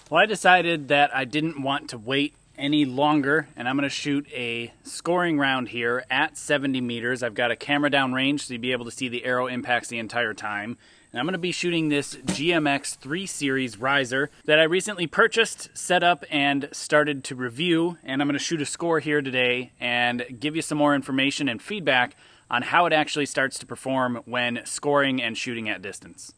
Well, I decided that I didn't want to wait any longer, and I'm going to shoot a scoring round here at 70 meters. I've got a camera down range so you'll be able to see the arrow impacts the entire time. And I'm going to be shooting this GMX 3 Series riser that I recently purchased, set up, and started to review. And I'm going to shoot a score here today and give you some more information and feedback on how it actually starts to perform when scoring and shooting at distance.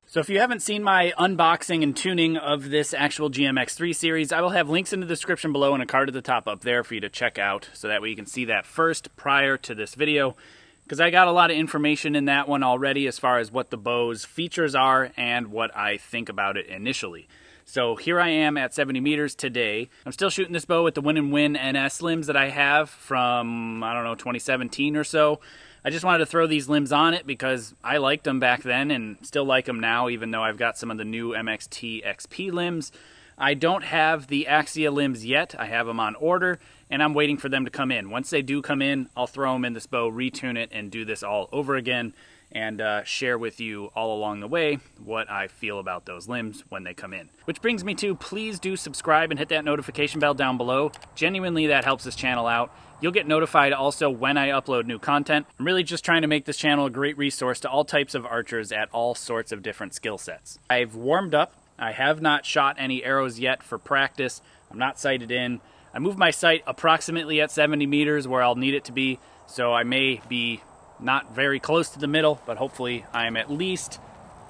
So if you haven't seen my unboxing and tuning of this actual GMX 3 Series, I will have links in the description below and a card at the top up there for you to check out, so that way you can see that first prior to this video, because I got a lot of information in that one already as far as what the bow's features are and what I think about it initially. So here I am at 70 meters today. I'm still shooting this bow with the Win NS limbs that I have from, I don't know, 2017 or so. I just wanted to throw these limbs on it because I liked them back then and still like them now, even though I've got some of the new MXT XP limbs. I don't have the Axia limbs yet. I have them on order, and I'm waiting for them to come in. Once they do come in, I'll throw them in this bow, retune it, and do this all over again, and share with you all along the way what I feel about those limbs when they come in. Which brings me to, please do subscribe and hit that notification bell down below. Genuinely, that helps this channel out. You'll get notified also when I upload new content. I'm really just trying to make this channel a great resource to all types of archers at all sorts of different skill sets. I've warmed up. I have not shot any arrows yet for practice. I'm not sighted in. I moved my sight approximately at 70 meters where I'll need it to be, so I may be not very close to the middle, but hopefully I'm at least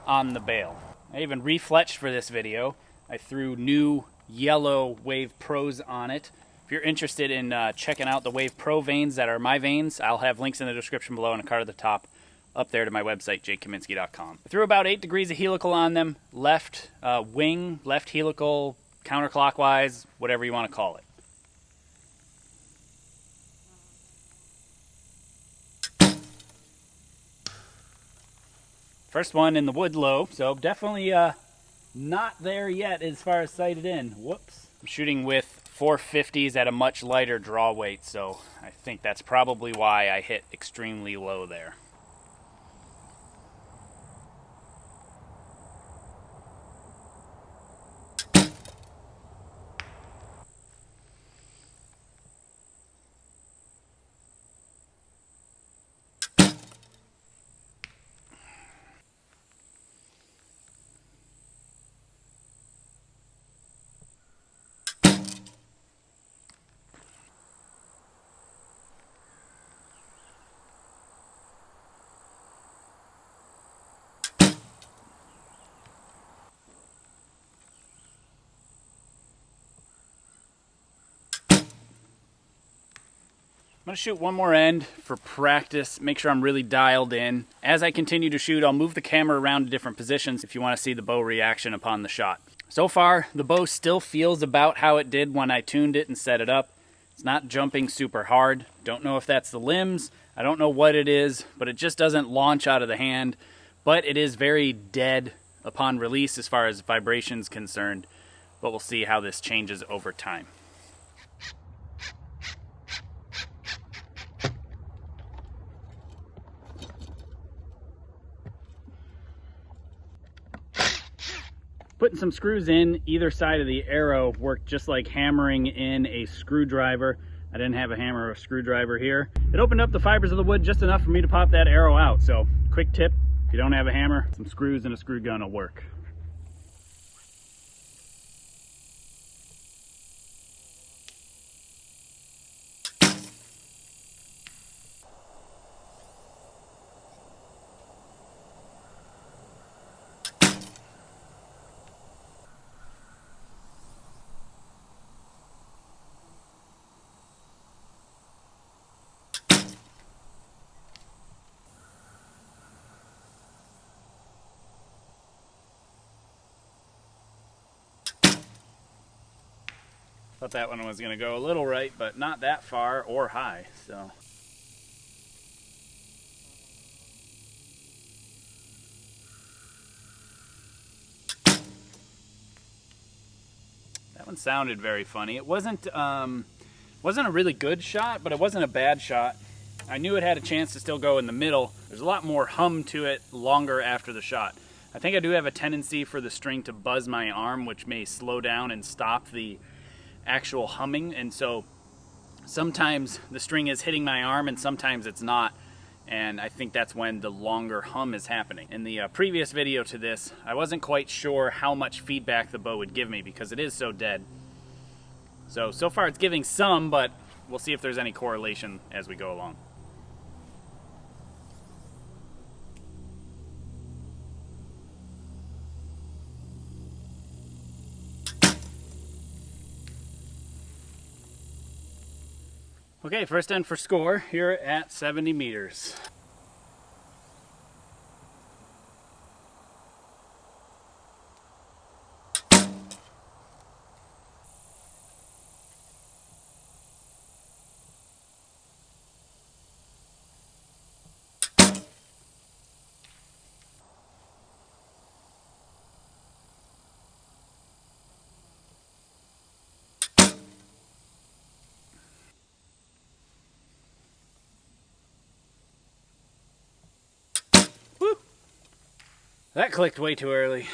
on the bail. I even refletched for this video. I threw new yellow Wave Pros on it. If you're interested in checking out the Wave Pro vanes that are my vanes, I'll have links in the description below and a card at the top up there to my website, Kaminski.com. I threw about 8 degrees of helical on them, left wing, left helical, counterclockwise, whatever you want to call it. First one in the wood low, so definitely not there yet as far as sighted in. Whoops. I'm shooting with 450s at a much lighter draw weight, so I think that's probably why I hit extremely low there. I'm going to shoot one more end for practice, make sure I'm really dialed in. As I continue to shoot, I'll move the camera around to different positions if you want to see the bow reaction upon the shot. So far, the bow still feels about how it did when I tuned it and set it up. It's not jumping super hard. Don't know if that's the limbs. I don't know what it is, but it just doesn't launch out of the hand. But it is very dead upon release as far as vibration's concerned. But we'll see how this changes over time. Putting some screws in either side of the arrow worked just like hammering in a screwdriver. I didn't have a hammer or a screwdriver here. It opened up the fibers of the wood just enough for me to pop that arrow out. So quick tip, if you don't have a hammer, some screws and a screw gun will work. Thought that one was going to go a little right, but not that far or high, so. That one sounded very funny. It wasn't a really good shot, but it wasn't a bad shot. I knew it had a chance to still go in the middle. There's a lot more hum to it longer after the shot. I think I do have a tendency for the string to buzz my arm, which may slow down and stop the actual humming, and so sometimes the string is hitting my arm and sometimes it's not, and I think that's when the longer hum is happening. In the previous video to this, I wasn't quite sure how much feedback the bow would give me because it is so dead. So far it's giving some, but we'll see if there's any correlation as we go along. Okay, first end for score here at 70 meters. Woo! That clicked way too early.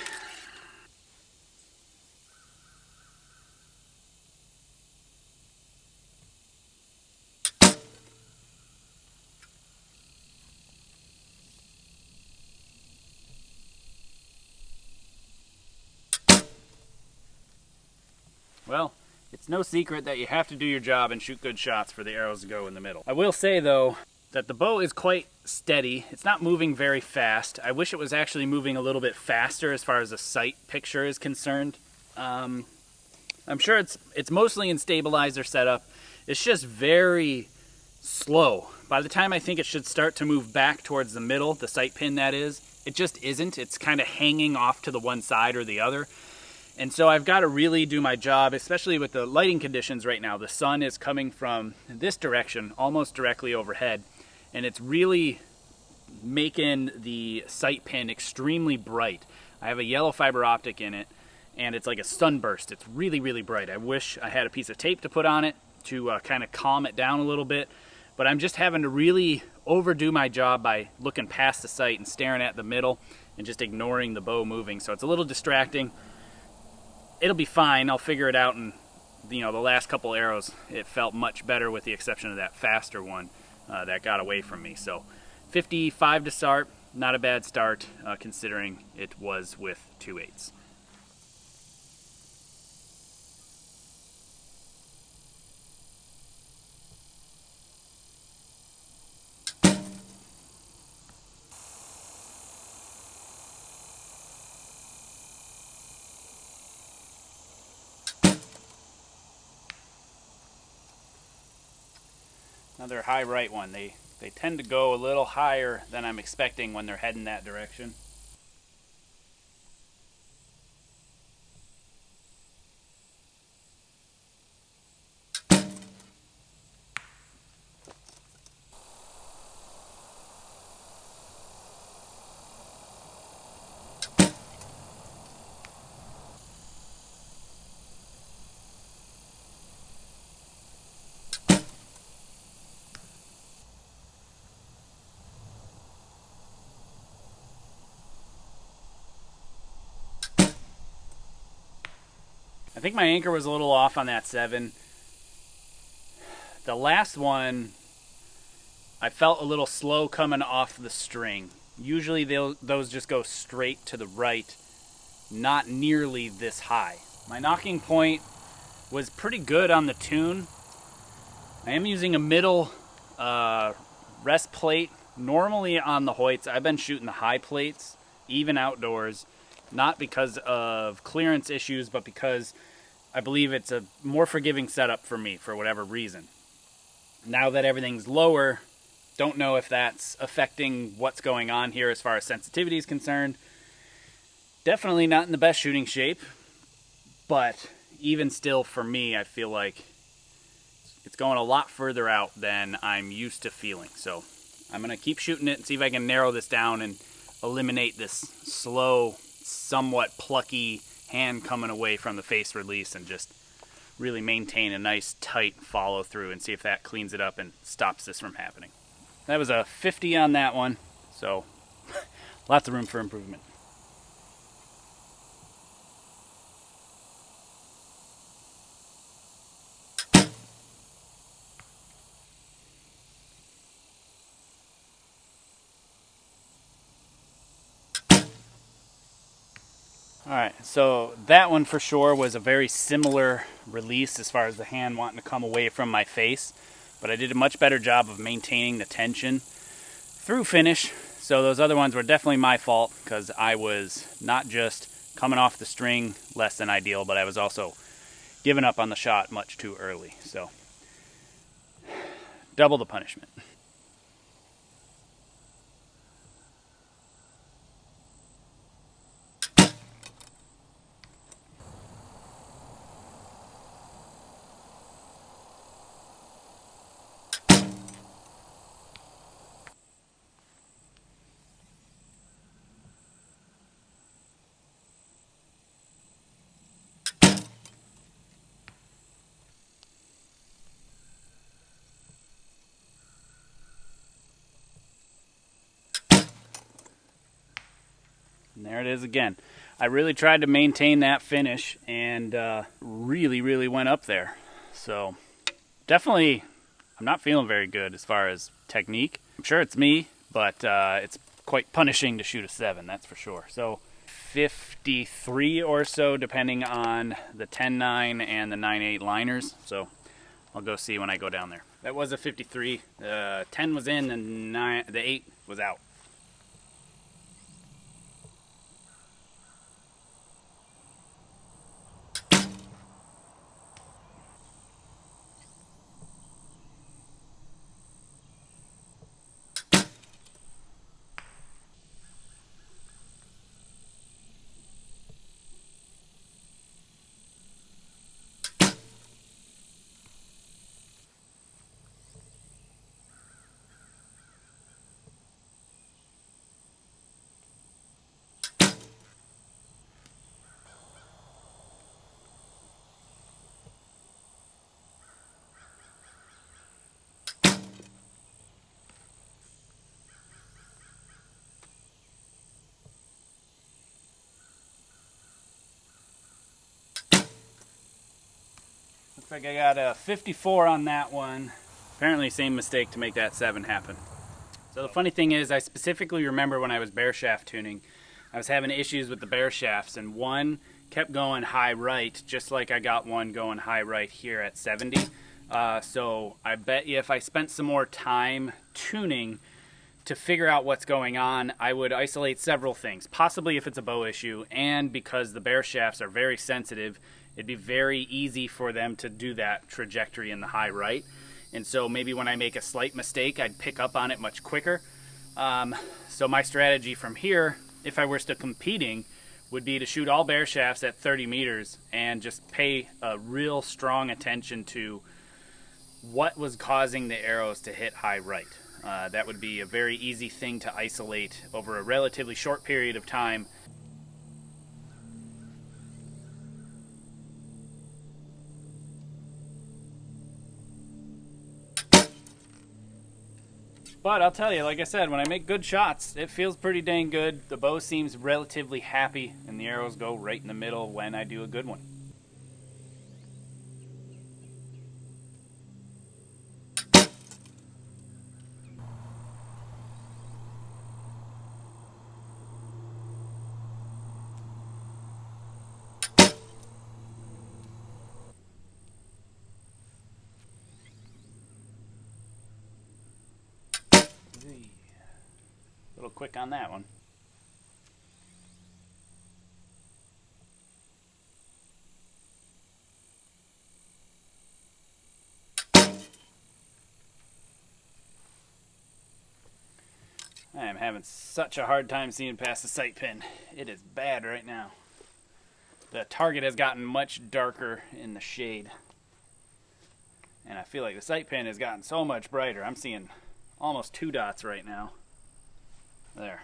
Well, it's no secret that you have to do your job and shoot good shots for the arrows to go in the middle. I will say though that the bow is quite steady. It's not moving very fast. I wish it was actually moving a little bit faster as far as the sight picture is concerned. I'm sure it's mostly in stabilizer setup. It's just very slow. By the time I think it should start to move back towards the middle, the sight pin that is, it just isn't. It's kind of hanging off to the one side or the other. And so I've got to really do my job, especially with the lighting conditions right now. The sun is coming from this direction, almost directly overhead, and it's really making the sight pin extremely bright. I have a yellow fiber optic in it, and it's like a sunburst. It's really, really bright. I wish I had a piece of tape to put on it to kind of calm it down a little bit, but I'm just having to really overdo my job by looking past the sight and staring at the middle and just ignoring the bow moving. So it's a little distracting. It'll be fine. I'll figure it out, and the last couple arrows, it felt much better with the exception of that faster one that got away from me. So 55 to start, not a bad start considering it was with 2/8. Another high right one. They tend to go a little higher than I'm expecting when they're heading that direction. I think my anchor was a little off on that 7. The last one, I felt a little slow coming off the string. Usually those just go straight to the right, not nearly this high. My knocking point was pretty good on the tune. I am using a middle rest plate. Normally on the Hoyts, I've been shooting the high plates, even outdoors, not because of clearance issues, but because I believe it's a more forgiving setup for me for whatever reason. Now that everything's lower, don't know if that's affecting what's going on here as far as sensitivity is concerned. Definitely not in the best shooting shape, but even still for me, I feel like it's going a lot further out than I'm used to feeling. So I'm going to keep shooting it and see if I can narrow this down and eliminate this slow, somewhat plucky hand coming away from the face release and just really maintain a nice tight follow through and see if that cleans it up and stops this from happening. that was a 50 on that one, so lots of room for improvement. Alright, so that one for sure was a very similar release as far as the hand wanting to come away from my face, but I did a much better job of maintaining the tension through finish. So those other ones were definitely my fault, because I was not just coming off the string less than ideal, but I was also giving up on the shot much too early. So double the punishment. And there it is again. I really tried to maintain that finish, and really went up there. So definitely, I'm not feeling very good as far as technique. I'm sure it's me, but it's quite punishing to shoot a 7, that's for sure. So 53 or so, depending on the 10-9 and the 9-8 liners. So I'll go see when I go down there. That was a 53. 10 was in, and the 8 was out. Looks like I got a 54 on that one. Apparently same mistake to make that 7 happen. So the funny thing is, I specifically remember when I was bare shaft tuning, I was having issues with the bare shafts, and one kept going high right, just like I got one going high right here at 70. So I bet you if I spent some more time tuning to figure out what's going on, I would isolate several things. Possibly if it's a bow issue, and because the bare shafts are very sensitive, it'd be very easy for them to do that trajectory in the high right. And so maybe when I make a slight mistake, I'd pick up on it much quicker. So my strategy from here, if I were still competing, would be to shoot all bare shafts at 30 meters and just pay a real strong attention to what was causing the arrows to hit high right. That would be a very easy thing to isolate over a relatively short period of time. But I'll tell you, like I said, when I make good shots, it feels pretty dang good. The bow seems relatively happy, and the arrows go right in the middle when I do a good one. A little quick on that one. I am having such a hard time seeing past the sight pin. It is bad right now. The target has gotten much darker in the shade, and I feel like the sight pin has gotten so much brighter. I'm seeing almost 2 dots right now. There.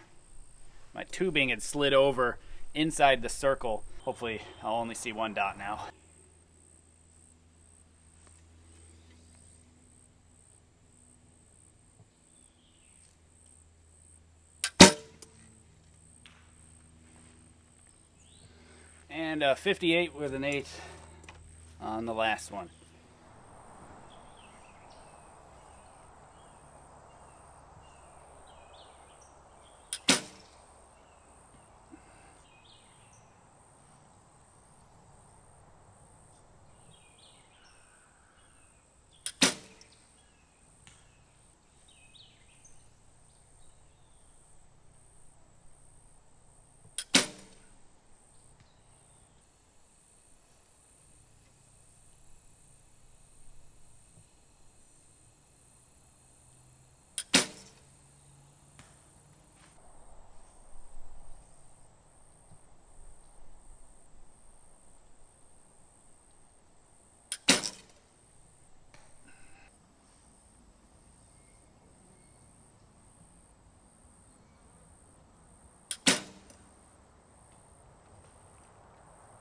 My tubing had slid over inside the circle. Hopefully I'll only see 1 dot now. And a 58 with an 8 on the last one.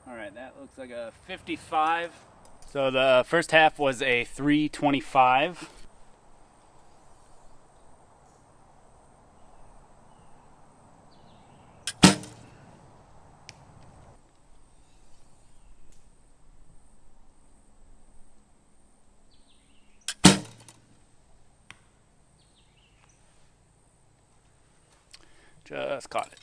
All right, that looks like a 55. So the first half was a 325. Just caught it.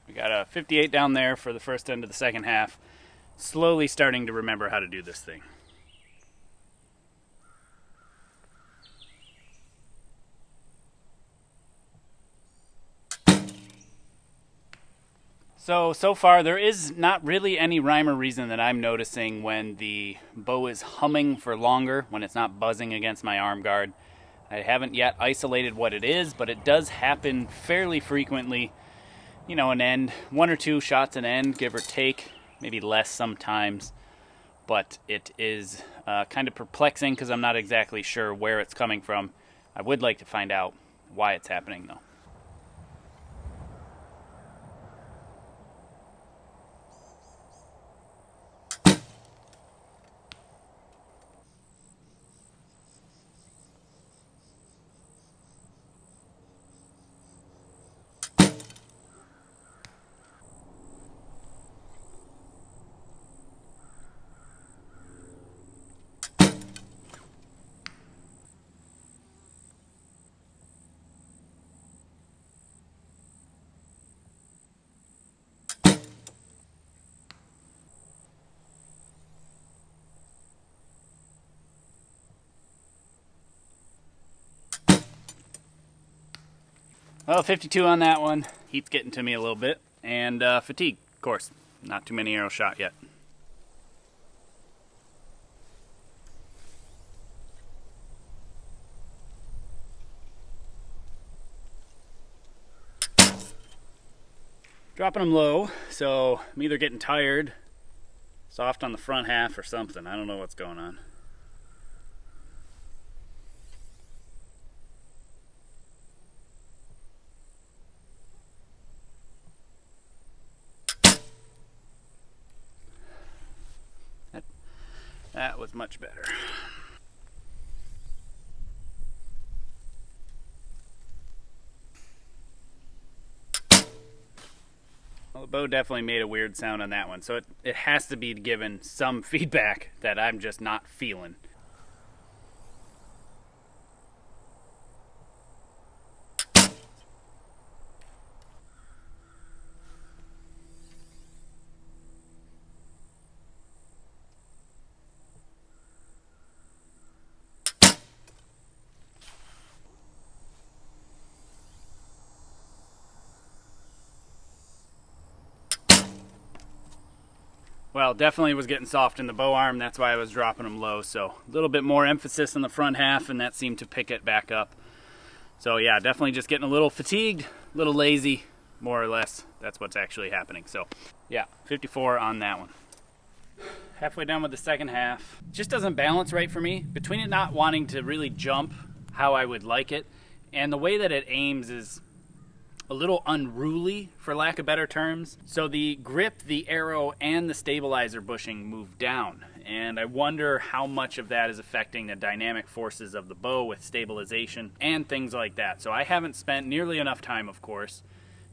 We got a 58 down there for the first end of the second half. Slowly starting to remember how to do this thing. So far there is not really any rhyme or reason that I'm noticing when the bow is humming for longer, when it's not buzzing against my arm guard. I haven't yet isolated what it is, but it does happen fairly frequently. You know, an end, 1 or 2 shots an end, give or take, maybe less sometimes. But it is kind of perplexing because I'm not exactly sure where it's coming from. I would like to find out why it's happening, though. Well, 52 on that one. Heat's getting to me a little bit. And fatigue, of course. Not too many arrows shot yet. Dropping them low, so I'm either getting tired, soft on the front half, or something. I don't know what's going on. That was much better. Well, the bow definitely made a weird sound on that one, so it has to be given some feedback that I'm just not feeling. Well, definitely was getting soft in the bow arm. That's why I was dropping them low. So a little bit more emphasis on the front half, and that seemed to pick it back up. So yeah, definitely just getting a little fatigued, a little lazy, more or less. That's what's actually happening. So yeah, 54 on that one. Halfway done with the second half. Just doesn't balance right for me. Between it not wanting to really jump how I would like it, and the way that it aims is a little unruly, for lack of better terms. So the grip, the arrow, and the stabilizer bushing move down. And I wonder how much of that is affecting the dynamic forces of the bow with stabilization and things like that. So I haven't spent nearly enough time, of course,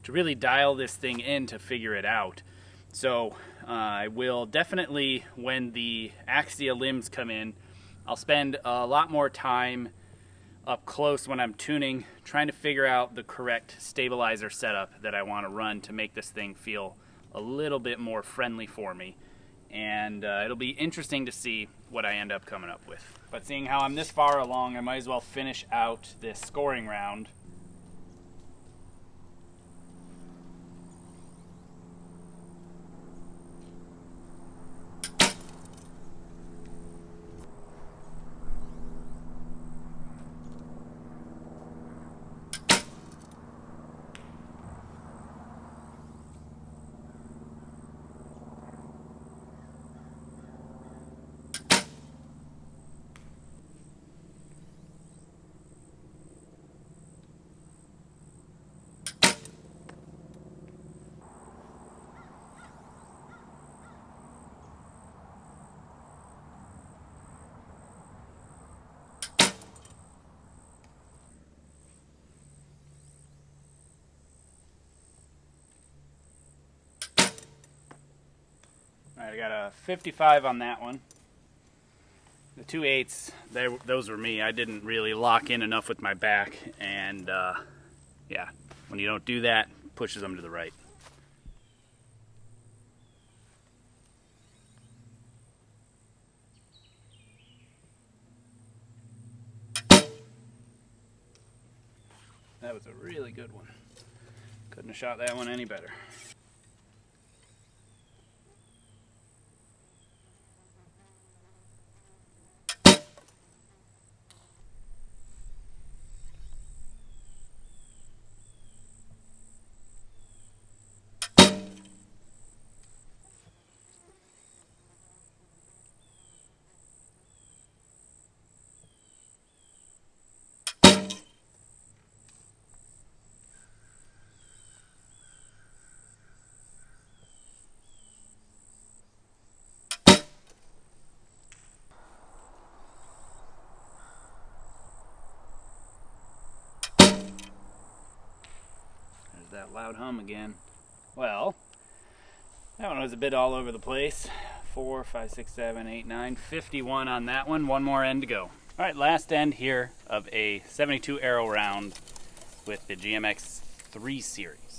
to really dial this thing in to figure it out. So I will definitely, when the Axia limbs come in, I'll spend a lot more time up close when I'm tuning, trying to figure out the correct stabilizer setup that I want to run to make this thing feel a little bit more friendly for me. And it'll be interesting to see what I end up coming up with. But seeing how I'm this far along, I might as well finish out this scoring round. All right, I got a 55 on that one. The 2/8, those were me. I didn't really lock in enough with my back, and yeah, when you don't do that, it pushes them to the right. That was a really good one. Couldn't have shot that one any better. That loud hum again. Well, that one was a bit all over the place. 4, 5, 6, 7, 8, 9, 51 on that one. One more end to go. All right, last end here of a 72 arrow round with the GMX 3 series.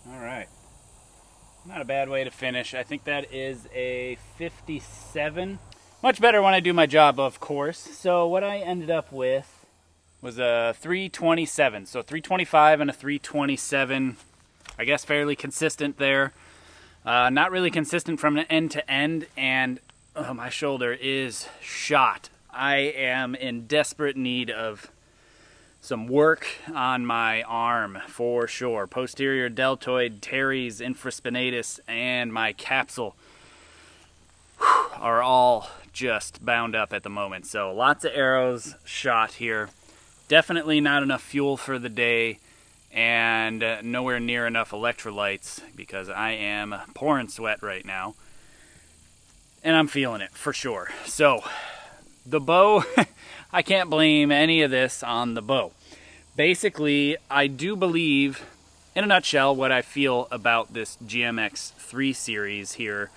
All right. Not a bad way to finish. I think that is a 57. Much better when I do my job, of course. So what I ended up with was a 327. So 325 and a 327. I guess fairly consistent there. Not really consistent from end to end, and my shoulder is shot. I am in desperate need of some work on my arm for sure. Posterior deltoid, teres, infraspinatus, and my capsule are all just bound up at the moment. So lots of arrows shot here. Definitely not enough fuel for the day, and nowhere near enough electrolytes because I am pouring sweat right now. And I'm feeling it for sure. So the bow, I can't blame any of this on the bow. Basically, I do believe, in a nutshell, what I feel about this GMX 3 series here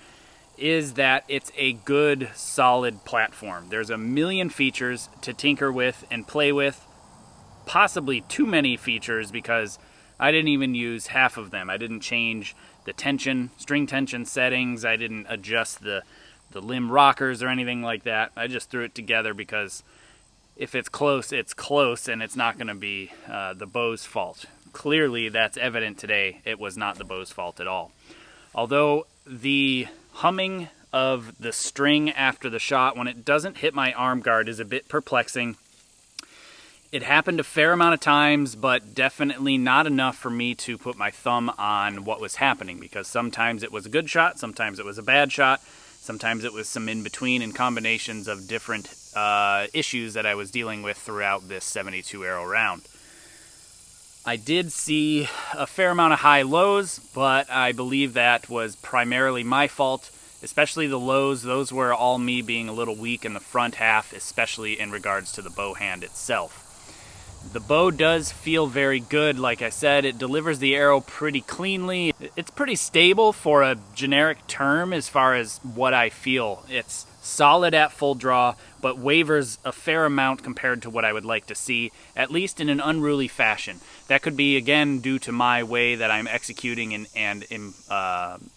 is that it's a good, solid platform. There's a million features to tinker with and play with. Possibly too many features because I didn't even use half of them. I didn't change the tension, string tension settings. I didn't adjust the limb rockers or anything like that. I just threw it together because if it's close, and it's not going to be the bow's fault. Clearly, that's evident today. It was not the bow's fault at all. Although the humming of the string after the shot when it doesn't hit my arm guard is a bit perplexing. It happened a fair amount of times, but definitely not enough for me to put my thumb on what was happening, because sometimes it was a good shot, sometimes it was a bad shot, sometimes it was some in-between and combinations of different issues that I was dealing with throughout this 72 arrow round. I did see a fair amount of high lows, but I believe that was primarily my fault, especially the lows. Those were all me being a little weak in the front half, especially in regards to the bow hand itself. The bow does feel very good. Like I said, it delivers the arrow pretty cleanly. It's pretty stable for a generic term as far as what I feel. It's solid at full draw, but wavers a fair amount compared to what I would like to see, at least in an unruly fashion. That could be, again, due to my way that I'm executing and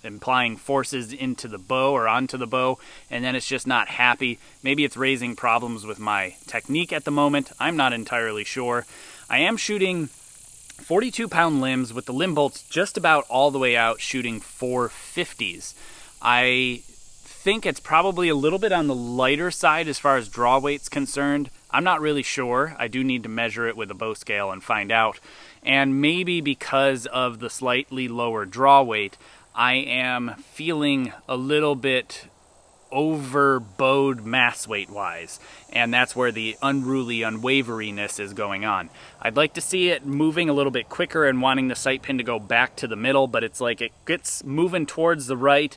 implying forces into the bow or onto the bow, and then it's just not happy. Maybe it's raising problems with my technique at the moment. I'm not entirely sure. I am shooting 42-pound limbs with the limb bolts just about all the way out, shooting 450s. I think it's probably a little bit on the lighter side as far as draw weight's concerned. I'm not really sure. I do need to measure it with a bow scale and find out. And maybe because of the slightly lower draw weight, I am feeling a little bit over-bowed mass weight-wise. And that's where the unruly unwaveriness is going on. I'd like to see it moving a little bit quicker and wanting the sight pin to go back to the middle, but it's like it gets moving towards the right,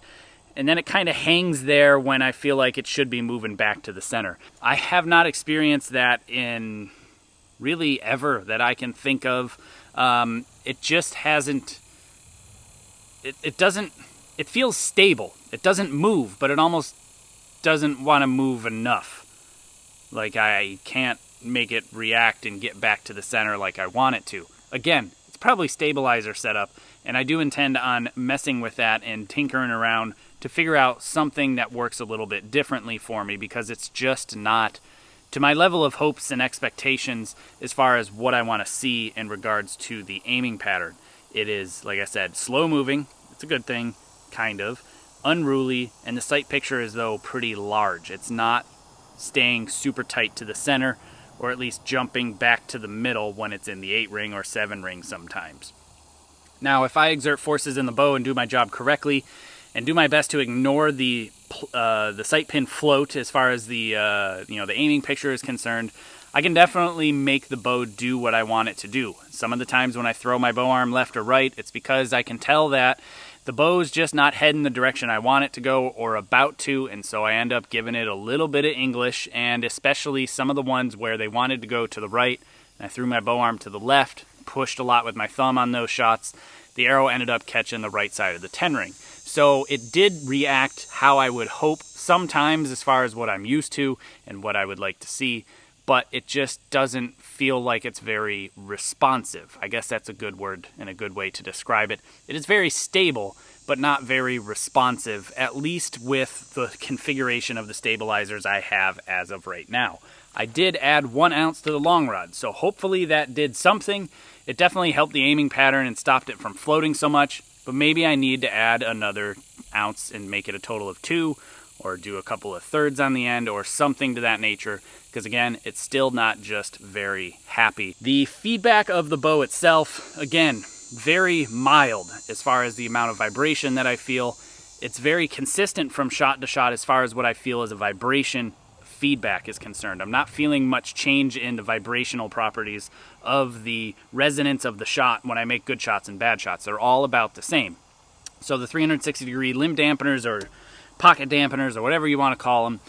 and then it kind of hangs there when I feel like it should be moving back to the center. I have not experienced that in really ever that I can think of. It just hasn't, it feels stable. It doesn't move, but it almost doesn't want to move enough. Like I can't make it react and get back to the center like I want it to. Again, it's probably stabilizer setup, and I do intend on messing with that and tinkering around to figure out something that works a little bit differently for me, because it's just not to my level of hopes and expectations as far as what I want to see in regards to the aiming pattern. It is, like I said, slow moving. It's a good thing, kind of. Unruly, and the sight picture is, though, pretty large. It's not staying super tight to the center, or at least jumping back to the middle when it's in the 8-ring or 7-ring sometimes. Now, if I exert forces in the bow and do my job correctly, and do my best to ignore the sight pin float as far as the the aiming picture is concerned, I can definitely make the bow do what I want it to do. Some of the times when I throw my bow arm left or right, it's because I can tell that the bow's just not heading the direction I want it to go or about to, and so I end up giving it a little bit of English, and especially some of the ones where they wanted to go to the right, and I threw my bow arm to the left, pushed a lot with my thumb on those shots. The arrow ended up catching the right side of the 10-ring. So it did react how I would hope sometimes as far as what I'm used to and what I would like to see, but it just doesn't feel like it's very responsive. I guess that's a good word and a good way to describe it. It is very stable, but not very responsive, at least with the configuration of the stabilizers I have as of right now. I did add 1 ounce to the long rod, so hopefully that did something. It definitely helped the aiming pattern and stopped it from floating so much, but maybe I need to add another ounce and make it a total of 2, or do a couple of thirds on the end, or something to that nature, because again, it's still not just very happy. The feedback of the bow itself, again, very mild as far as the amount of vibration that I feel. It's very consistent from shot to shot as far as what I feel as a vibration feedback is concerned. I'm not feeling much change in the vibrational properties of the resonance of the shot when I make good shots and bad shots. They're all about the same. So the 360-degree limb dampeners or pocket dampeners or whatever you want to call them,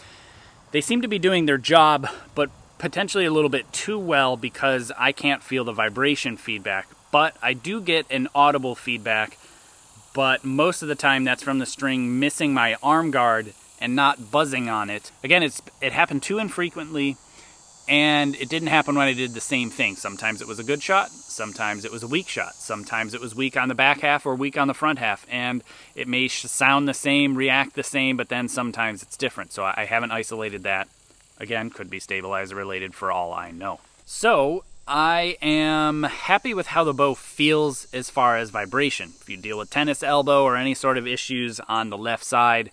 they seem to be doing their job, but potentially a little bit too well because I can't feel the vibration feedback. But I do get an audible feedback, but most of the time that's from the string missing my arm guard and not buzzing on it. Again, it happened too infrequently, and it didn't happen when I did the same thing. Sometimes it was a good shot, sometimes it was a weak shot, sometimes it was weak on the back half or weak on the front half, and it may sound the same, react the same, but then sometimes it's different. So I haven't isolated that. Again, could be stabilizer related for all I know. So I am happy with how the bow feels as far as vibration. If you deal with tennis elbow or any sort of issues on the left side,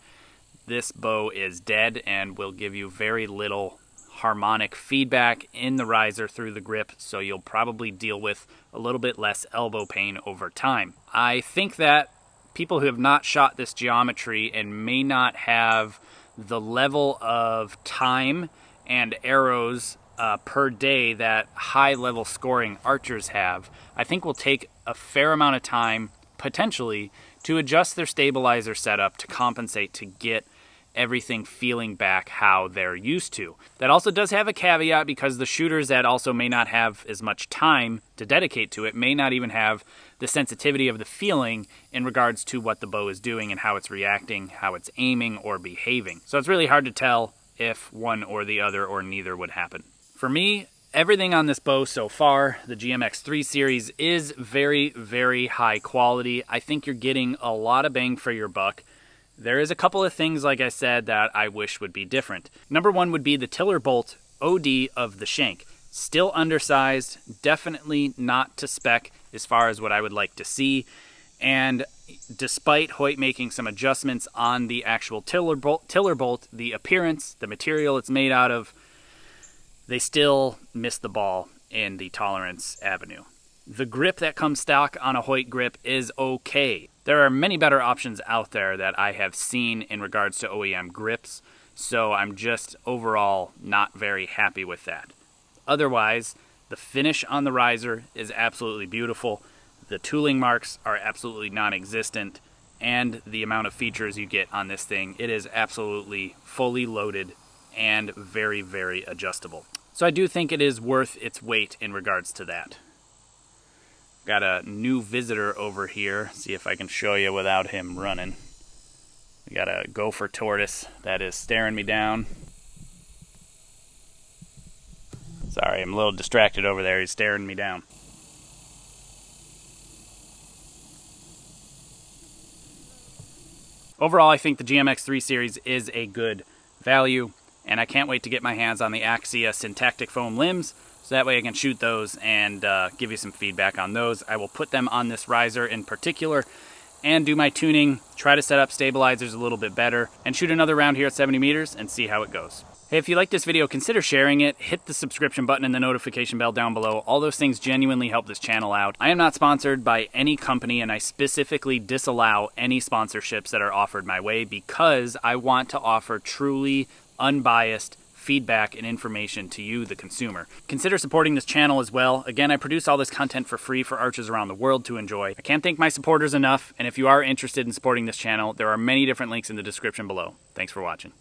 this bow is dead and will give you very little harmonic feedback in the riser through the grip, so you'll probably deal with a little bit less elbow pain over time. I think that people who have not shot this geometry and may not have the level of time and arrows per day that high-level scoring archers have, I think will take a fair amount of time, potentially, to adjust their stabilizer setup to compensate to get everything feeling back how they're used to. That also does have a caveat because the shooters that also may not have as much time to dedicate to it may not even have the sensitivity of the feeling in regards to what the bow is doing and how it's reacting, how it's aiming or behaving. So it's really hard to tell if one or the other or neither would happen. For me, everything on this bow so far, the GMX 3 series, is very, very high quality. I think you're getting a lot of bang for your buck. There is a couple of things, like I said, that I wish would be different. Number one would be the tiller bolt OD of the shank. Still undersized, definitely not to spec as far as what I would like to see. And despite Hoyt making some adjustments on the actual tiller bolt, the appearance, the material it's made out of, they still missed the ball in the tolerance avenue. The grip that comes stock on a Hoyt grip is okay. There are many better options out there that I have seen in regards to OEM grips, so I'm just overall not very happy with that. Otherwise, the finish on the riser is absolutely beautiful. The tooling marks are absolutely non-existent, and the amount of features you get on this thing, it is absolutely fully loaded and very, very adjustable. So I do think it is worth its weight in regards to that. Got a new visitor over here. See if I can show you without him running. We got a gopher tortoise that is staring me down. Sorry, I'm a little distracted over there. He's staring me down. Overall, I think the GMX 3 series is a good value, and I can't wait to get my hands on the Axia syntactic foam limbs, so that way I can shoot those and give you some feedback on those. I will put them on this riser in particular and do my tuning, try to set up stabilizers a little bit better, and shoot another round here at 70 meters and see how it goes. Hey, if you like this video, consider sharing it, hit the subscription button and the notification bell down below. All those things genuinely help this channel out. I am not sponsored by any company, and I specifically disallow any sponsorships that are offered my way because I want to offer truly unbiased feedback and information to you, the consumer. Consider supporting this channel as well. Again, I produce all this content for free for archers around the world to enjoy. I can't thank my supporters enough, and if you are interested in supporting this channel, there are many different links in the description below. Thanks for watching.